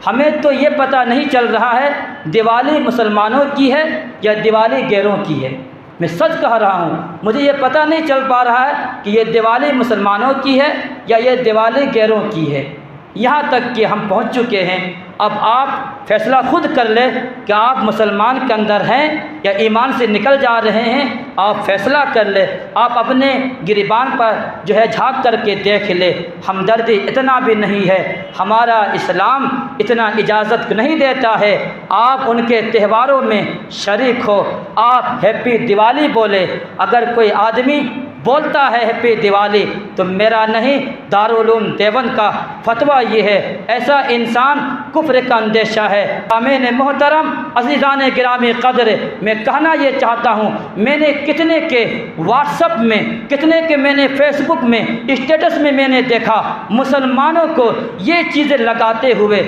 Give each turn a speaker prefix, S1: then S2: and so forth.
S1: हमें तो ये पता नहीं चल रहा है दिवाली मुसलमानों की है या दिवाली गैरों की है। मैं सच कह रहा हूँ, मुझे ये पता नहीं चल पा रहा है कि ये दिवाली मुसलमानों की है या ये दिवाली गैरों की है। यहाँ तक कि हम पहुँच चुके हैं। अब आप फ़ैसला खुद कर ले कि आप मुसलमान के अंदर हैं या ईमान से निकल जा रहे हैं। आप फ़ैसला कर ले, आप अपने गिरबान पर जो है झांक करके देख ले। हमदर्दी इतना भी नहीं है, हमारा इस्लाम इतना इजाज़त नहीं देता है आप उनके त्योहारों में शरीक हो, आप हैप्पी दिवाली बोले। अगर कोई आदमी बोलता है हैप्पी दिवाली तो मेरा नहीं, दारुल उलूम देवबंद का फतवा ये है, ऐसा इंसान कुफ्र का अंदेशा है। आमीन मोहतरम अज़ीज़ान गिरामी क़द्र, मैं कहना ये चाहता हूँ, मैंने कितने के व्हाट्सअप में, कितने के मैंने फेसबुक में, स्टेटस में मैंने देखा मुसलमानों को ये चीज़ें लगाते हुए।